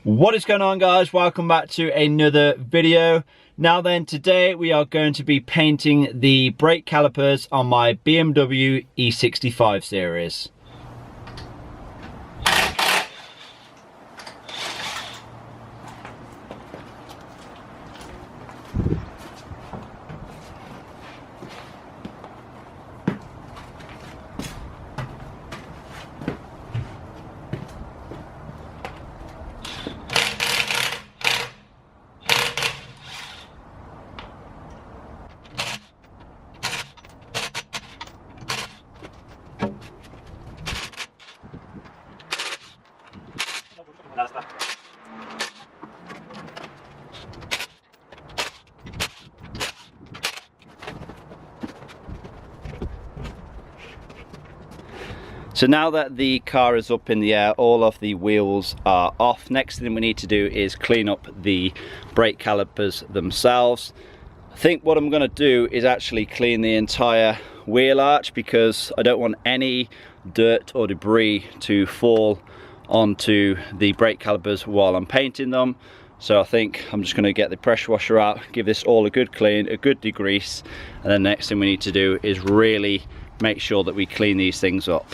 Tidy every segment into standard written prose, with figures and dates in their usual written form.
What is going on, guys? Welcome back to another video. Now then, today we are going to be painting the brake calipers on my BMW E65 series. So now that the car is up in the air, all of the wheels are off. Next thing we need to do is clean up the brake calipers themselves. I think what I'm going to do is actually clean the entire wheel arch, because I don't want any dirt or debris to fall onto the brake calipers while I'm painting them. So I think I'm just going to get the pressure washer out, give this all a good clean, a good degrease, and then next thing we need to do is really make sure that we clean these things up.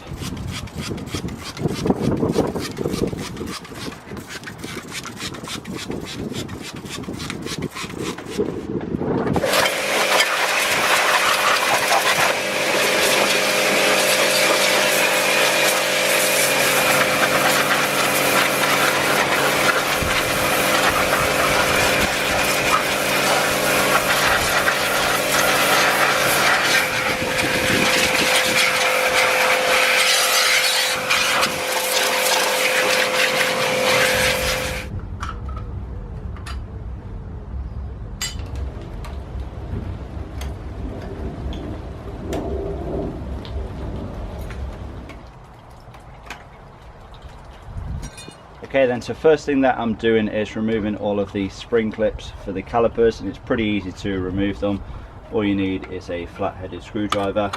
Okay then, so first thing that I'm doing is removing all of the spring clips for the calipers, and it's pretty easy to remove them. All you need is a flat-headed screwdriver,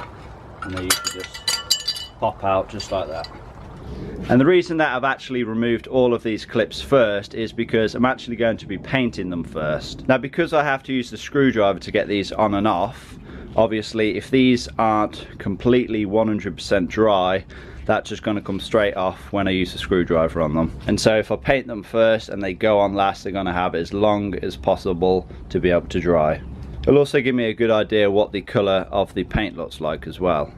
and they usually just pop out just like that. And the reason that I've actually removed all of these clips first is because I'm actually going to be painting them first. Now, because I have to use the screwdriver to get these on and off, obviously if these aren't completely 100% dry, that's just going to come straight off when I use the screwdriver on them. And so if I paint them first and they go on last, they're going to have as long as possible to be able to dry. It'll also give me a good idea what the colour of the paint looks like as well.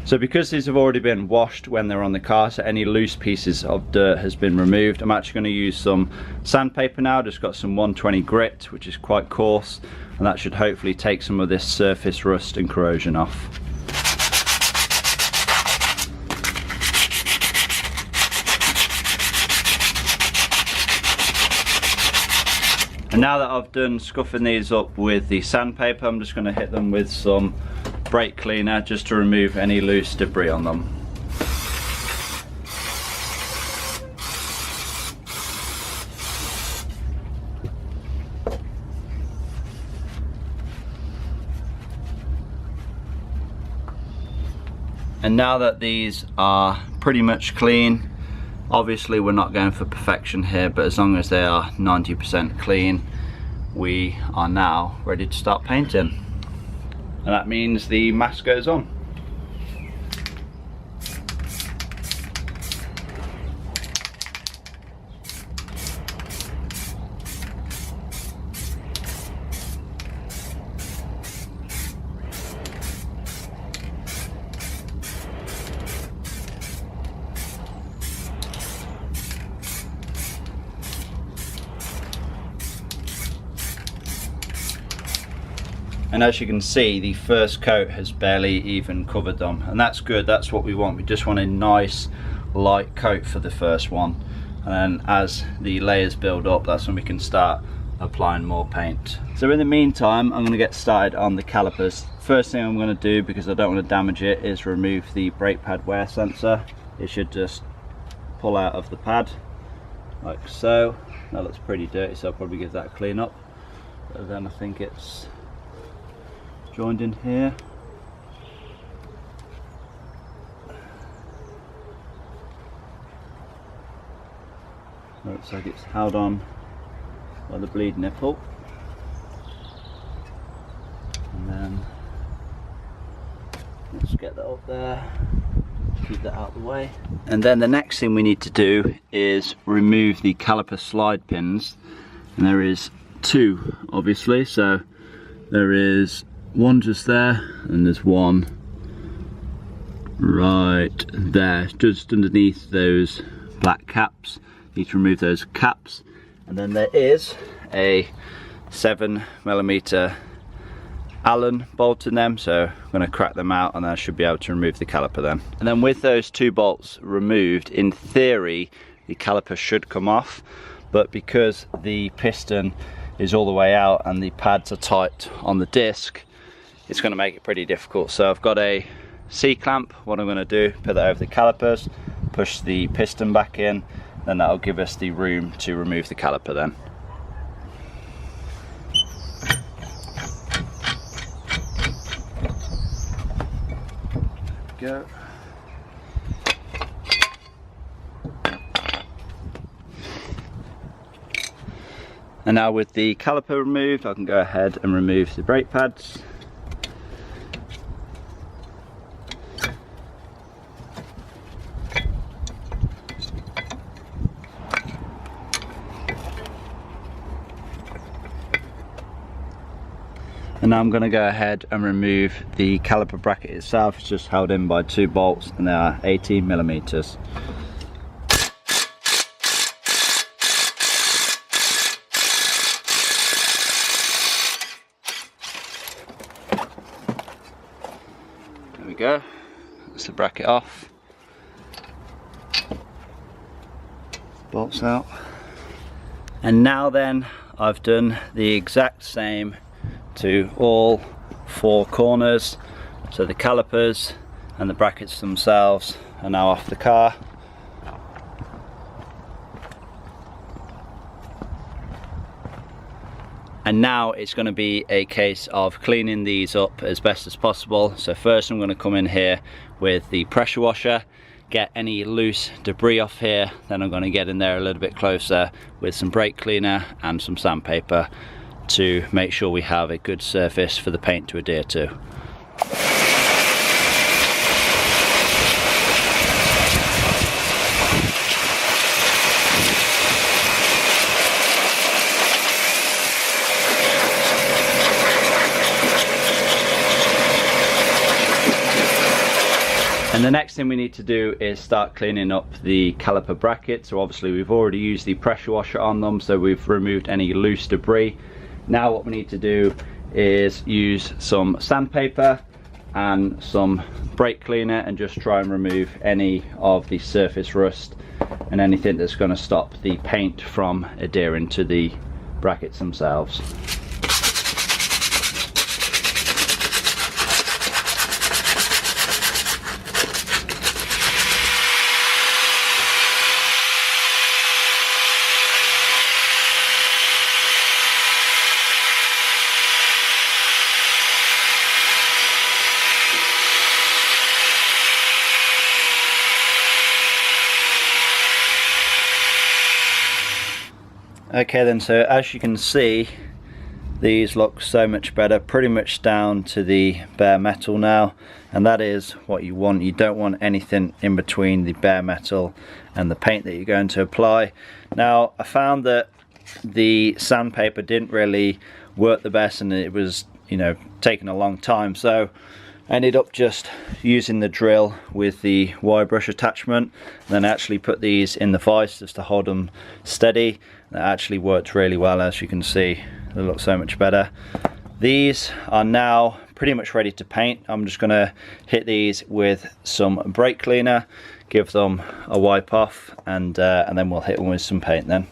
So because these have already been washed when they're on the car, so any loose pieces of dirt has been removed, I'm actually going to use some sandpaper now. Just got some 120 grit, which is quite coarse, and that should hopefully take some of this surface rust and corrosion off. And now that I've done scuffing these up with the sandpaper, I'm just going to hit them with some brake cleaner just to remove any loose debris on them. And now that these are pretty much clean, obviously we're not going for perfection here, but as long as they are 90% clean, we are now ready to start painting. And that means the mask goes on. And as you can see, the first coat has barely even covered them, and that's good. That's what we want. We just want a nice light coat for the first one, and then as the layers build up, that's when we can start applying more paint. So in the meantime, I'm going to get started on the calipers. First thing I'm going to do, because I don't want to damage it, is remove the brake pad wear sensor. It should just pull out of the pad like so. That looks pretty dirty, so I'll probably give that a clean up, but then I think it's joined in here. Looks like it's held on by the bleed nipple. And then let's get that up there, keep that out of the way. And then the next thing we need to do is remove the caliper slide pins. And there is two, obviously, so there is one just there and there's one right there, just underneath those black caps. Need to remove those caps. And then there is a 7mm Allen bolt in them, so I'm going to crack them out and I should be able to remove the caliper then. And then with those two bolts removed, in theory the caliper should come off, but because the piston is all the way out and the pads are tight on the disc, it's going to make it pretty difficult. So I've got a C-clamp. What I'm going to do, put that over the calipers, push the piston back in, then that'll give us the room to remove the caliper then. Go. And now with the caliper removed, I can go ahead and remove the brake pads. And now I'm going to go ahead and remove the caliper bracket itself. It's just held in by two bolts and they are 18mm. There we go. That's the bracket off. Bolts out. And now then, I've done the exact same to all four corners, so the calipers and the brackets themselves are now off the car. And now it's going to be a case of cleaning these up as best as possible. So first I'm going to come in here with the pressure washer, get any loose debris off here, then I'm going to get in there a little bit closer with some brake cleaner and some sandpaper to make sure we have a good surface for the paint to adhere to. And the next thing we need to do is start cleaning up the caliper brackets. So obviously we've already used the pressure washer on them, so we've removed any loose debris. Now what we need to do is use some sandpaper and some brake cleaner and just try and remove any of the surface rust and anything that's going to stop the paint from adhering to the brackets themselves. Okay then, so as you can see, these look so much better, pretty much down to the bare metal now, and that is what you want. You don't want anything in between the bare metal and the paint that you're going to apply. Now I found that the sandpaper didn't really work the best and it was, you know, taking a long time, so I ended up just using the drill with the wire brush attachment, and then actually put these in the vise just to hold them steady. That actually worked really well. As you can see, they look so much better. These are now pretty much ready to paint. I'm just going to hit these with some brake cleaner, give them a wipe off, and then we'll hit them with some paint then.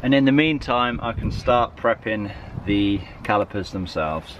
And in the meantime, I can start prepping the calipers themselves.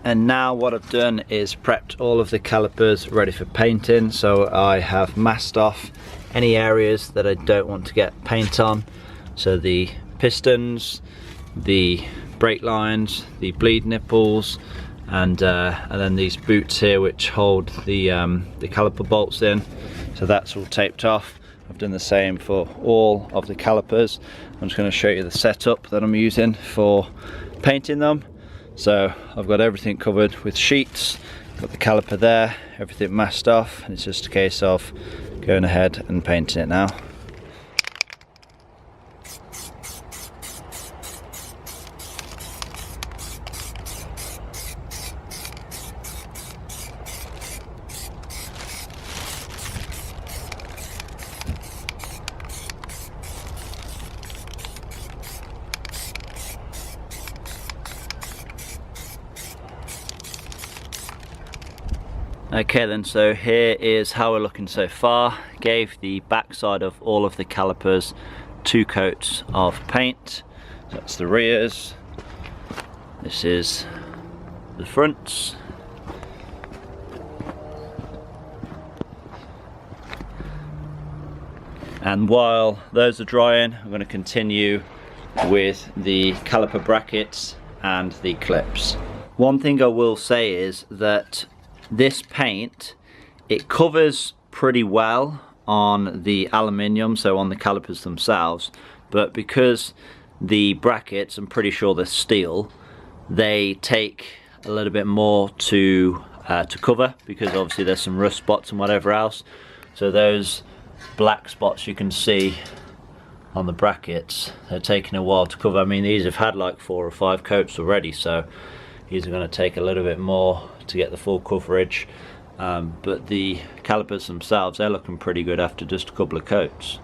And now what I've done is prepped all of the calipers ready for painting. So I have masked off any areas that I don't want to get paint on. So the pistons, the brake lines, the bleed nipples, and then these boots here which hold the caliper bolts in. So that's all taped off. I've done the same for all of the calipers. I'm just going to show you the setup that I'm using for painting them. So I've got everything covered with sheets, got the caliper there, everything masked off, and it's just a case of going ahead and painting it now. Okay then, so here is how we're looking so far. Gave the backside of all of the calipers 2 coats of paint. So that's the rears, this is the fronts, and while those are drying, I'm going to continue with the caliper brackets and the clips. One thing I will say is that this paint, it covers pretty well on the aluminium, so on the calipers themselves, but because the brackets, I'm pretty sure they're steel, they take a little bit more to cover, because obviously there's some rust spots and whatever else. So those black spots you can see on the brackets, they're taking a while to cover. I mean, these have had like 4 or 5 coats already, so these are going to take a little bit more to get the full coverage, but the calipers themselves, they're looking pretty good after just a couple of coats.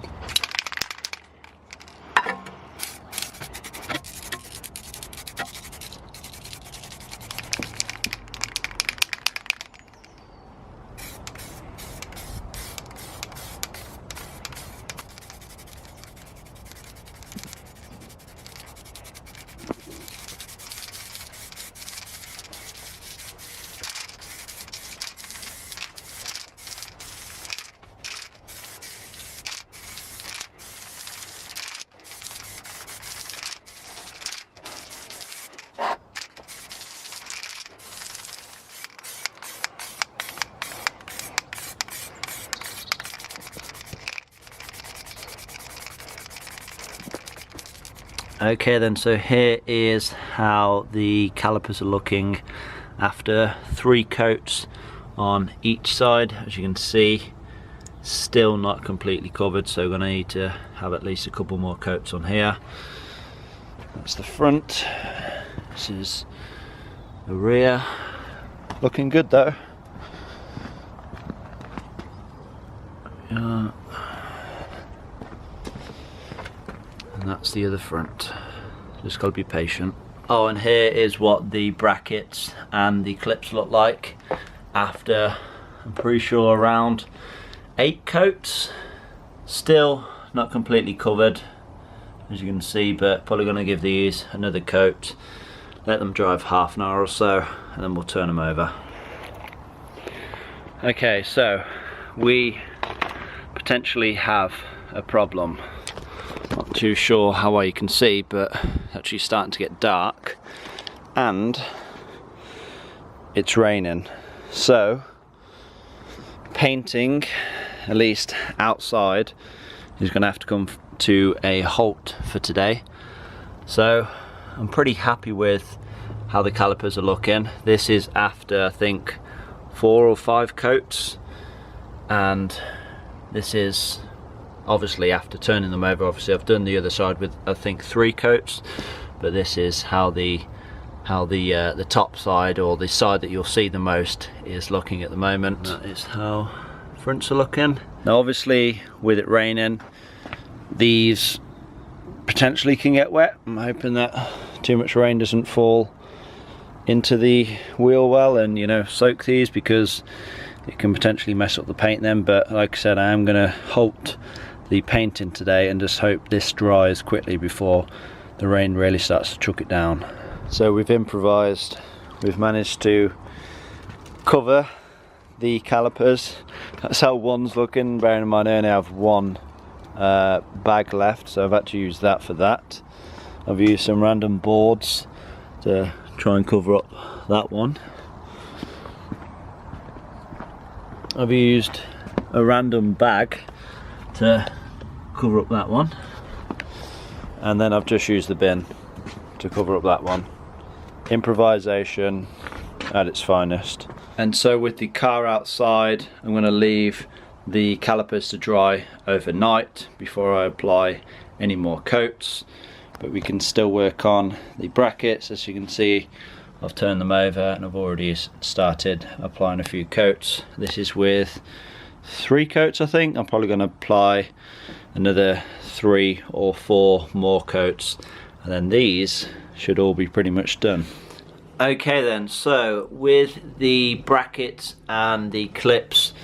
Okay then, so here is how the calipers are looking after 3 coats on each side. As you can see, still not completely covered, so we're going to need to have at least a couple more coats on here. That's the front, this is the rear, looking good though. Yeah. And that's the other front. Just got to be patient. Oh, and here is what the brackets and the clips look like after, I'm pretty sure, around 8 coats. Still not completely covered, as you can see, but probably going to give these another coat, let them dry for half an hour or so, and then we'll turn them over. Okay, so we potentially have a problem. Not too sure how well you can see, but it's actually starting to get dark and it's raining, so painting, at least outside, is going to have to come to a halt for today. So I'm pretty happy with how the calipers are looking. This is after, I think, 4 or 5 coats, and this is obviously after turning them over. Obviously I've done the other side with, I think, 3 coats, but this is how the how the top side, or the side that you'll see the most, is looking at the moment. That is how fronts are looking. Now obviously with it raining, these potentially can get wet. I'm hoping that too much rain doesn't fall into the wheel well and, you know, soak these, because it can potentially mess up the paint then. But like I said, I am going to halt the painting today and just hope this dries quickly before the rain really starts to chuck it down. So we've improvised, we've managed to cover the calipers. That's how one's looking, bearing in mind I only have one bag left, so I've had to use that for that. I've used some random boards to try and cover up that one. I've used a random bag to cover up that one, and then I've just used the bin to cover up that one. Improvisation at its finest. And so with the car outside, I'm going to leave the calipers to dry overnight before I apply any more coats, but we can still work on the brackets. As you can see, I've turned them over and I've already started applying a few coats. This is with 3 coats, I think. I'm probably going to apply another 3 or 4 more coats, and then these should all be pretty much done. Okay then, so with the brackets and the clips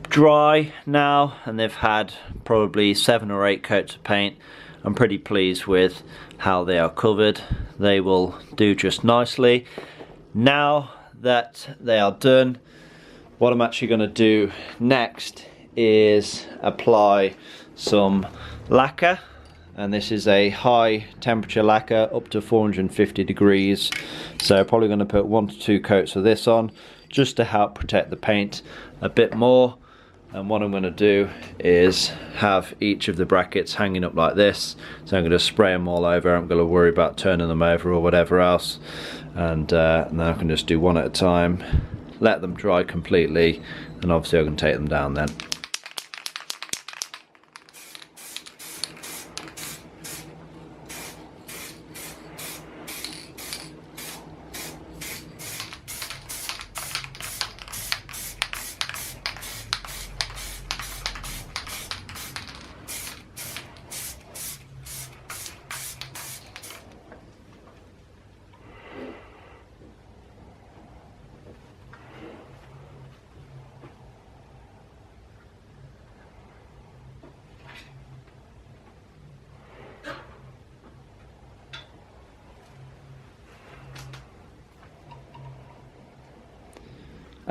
dry now, and they've had probably 7 or 8 coats of paint, I'm pretty pleased with how they are covered. They will do just nicely. Now that they are done, what I'm actually going to do next is apply some lacquer, and this is a high temperature lacquer up to 450 degrees, so probably going to put 1 to 2 coats of this on just to help protect the paint a bit more. And what I'm going to do is have each of the brackets hanging up like this, so I'm going to spray them all over. I'm going to worry about turning them over or whatever else, and then I can just do one at a time, let them dry completely, and obviously I can take them down then.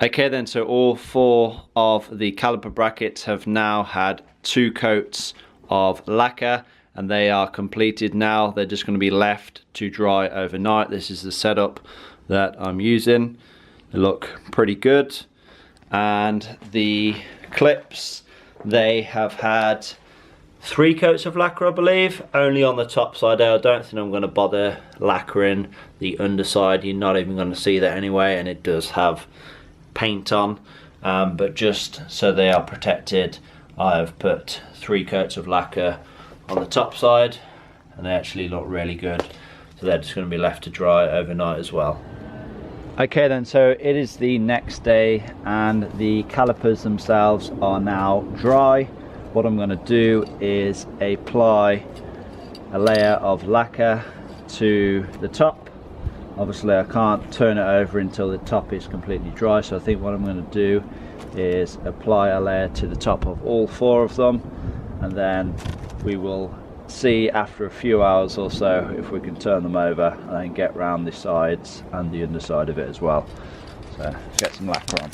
Okay then, so all 4 of the caliper brackets have now had 2 coats of lacquer, and they are completed now. They're just going to be left to dry overnight. This is the setup that I'm using. They look pretty good. And the clips, they have had 3 coats of lacquer, I believe, only on the top side there. I don't think I'm going to bother lacquering the underside. You're not even going to see that anyway, and it does have paint on, but just so they are protected, I have put 3 coats of lacquer on the top side, and they actually look really good, so they're just going to be left to dry overnight as well. Okay then, so it is the next day and the calipers themselves are now dry. What I'm going to do is apply a layer of lacquer to the top. Obviously I can't turn it over until the top is completely dry, so I think what I'm going to do is apply a layer to the top of all 4 of them, and then we will see after a few hours or so if we can turn them over and then get round the sides and the underside of it as well. So let's get some lacquer on.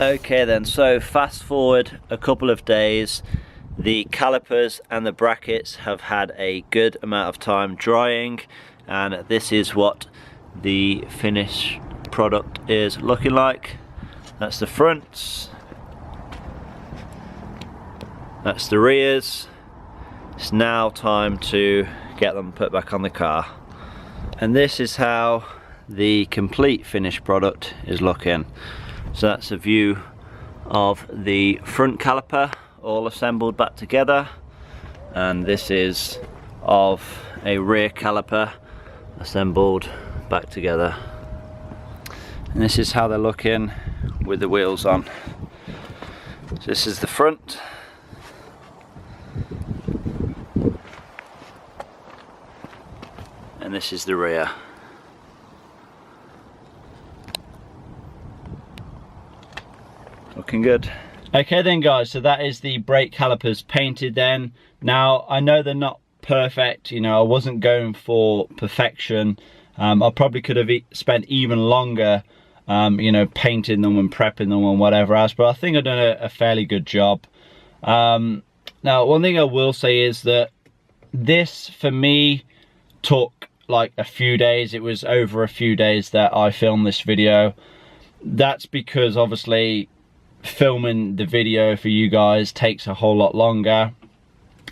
Okay then, so fast forward a couple of days, The calipers and the brackets have had a good amount of time drying, and this is what the finished product is looking like. That's the fronts, that's the rears. It's now time to get them put back on the car. And this is how the complete finished product is looking. So that's a view of the front caliper all assembled back together, and this is of a rear caliper assembled back together. And this is how they're looking with the wheels on. So this is the front, and this is the rear. Looking good. Okay then guys, so that is the brake calipers painted then. Now I know they're not perfect, you know, I wasn't going for perfection. I probably could have spent even longer you know, painting them and prepping them and whatever else, but I think I've done a fairly good job. Now one thing I will say is that this for me took like a few days. It was over a few days that I filmed this video. That's because obviously filming the video for you guys takes a whole lot longer.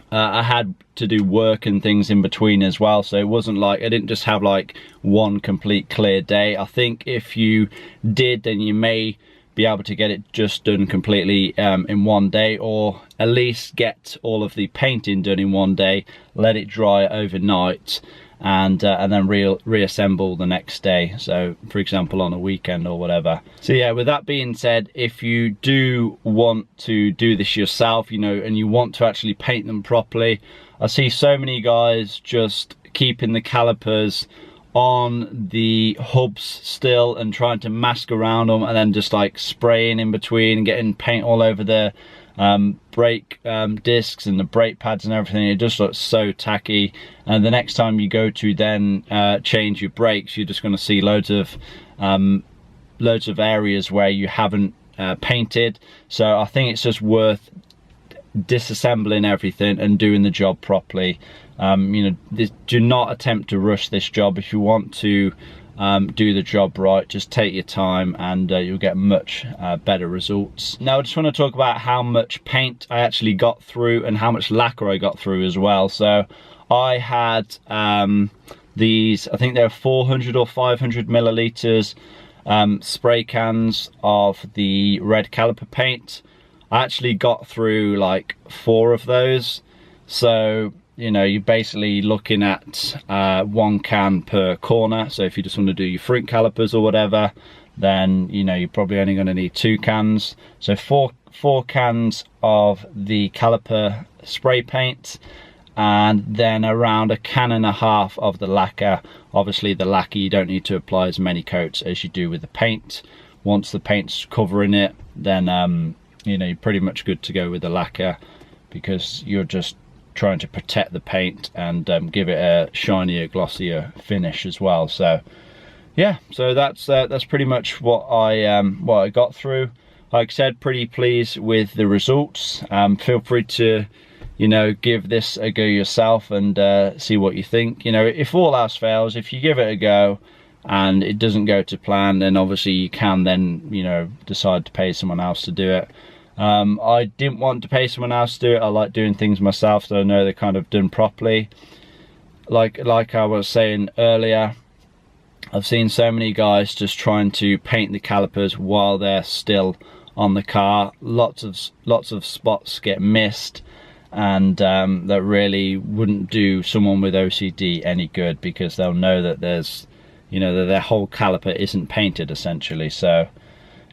I had to do work and things in between as well, so it wasn't like I didn't just have like one complete clear day. I think if you did, then you may be able to get it just done completely in one day, or at least get all of the painting done in one day, let it dry overnight, and then reassemble the next day, so for example on a weekend or whatever. So yeah, with that being said, if you do want to do this yourself, you know, and you want to actually paint them properly, I see so many guys just keeping the calipers on the hubs still and trying to mask around them, and then just like spraying in between and getting paint all over the brake discs and the brake pads and everything. It just looks so tacky, and the next time you go to then change your brakes, you're just going to see loads of areas where you haven't painted. So I think it's just worth disassembling everything and doing the job properly. You know, do not attempt to rush this job. If you want to do the job right, just take your time, and you'll get much better results. Now I just want to talk about how much paint I actually got through and how much lacquer I got through as well. So I had these, I think they're 400 or 500 milliliters spray cans of the red caliper paint. I actually got through like 4 of those. So you know, you're basically looking at 1 can per corner. So if you just want to do your front calipers or whatever, then you know you're probably only going to need 2 cans. So four cans of the caliper spray paint, and then around 1.5 cans of the lacquer. Obviously the lacquer, you don't need to apply as many coats as you do with the paint. Once the paint's covering it, then you know, you're pretty much good to go with the lacquer, because you're just trying to protect the paint and give it a shinier, glossier finish as well. So yeah, so that's pretty much what I got through. Like I said, pretty pleased with the results. Feel free to, you know, give this a go yourself and see what you think. You know, if all else fails, if you give it a go and it doesn't go to plan, then obviously you can then, you know, decide to pay someone else to do it. I didn't want to pay someone else to do it. I like doing things myself, so I know they're kind of done properly. Like I was saying earlier, I've seen so many guys just trying to paint the calipers while they're still on the car. Lots of spots get missed, and that really wouldn't do someone with OCD any good, because they'll know that there's, you know, that their whole caliper isn't painted essentially. So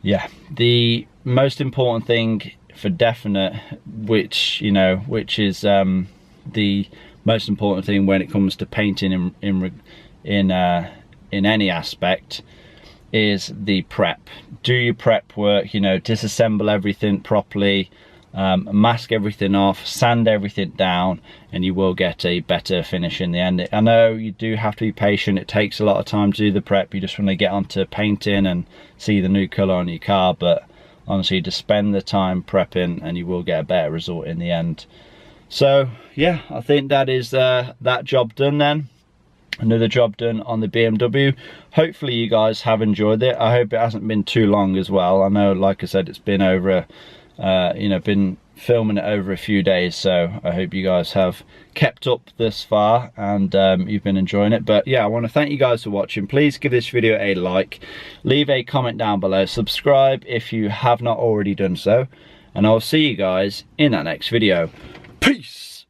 yeah, the most important thing for definite, which is the most important thing when it comes to painting in any aspect, is the prep. Do your prep work, you know, disassemble everything properly, mask everything off, sand everything down, and you will get a better finish in the end. I know you do have to be patient. It takes a lot of time to do the prep. You just want to get onto painting and see the new colour on your car, but honestly, just spend the time prepping and you will get a better result in the end. So yeah, I think that is that job done then. Another job done on the BMW. Hopefully you guys have enjoyed it. I hope it hasn't been too long as well. I know, like I said, it's been over you know, been filming it over a few days, so I hope you guys have kept up this far and you've been enjoying it. But yeah, I want to thank you guys for watching. Please give this video a like, leave a comment down below, subscribe if you have not already done so, and I'll see you guys in that next video. Peace.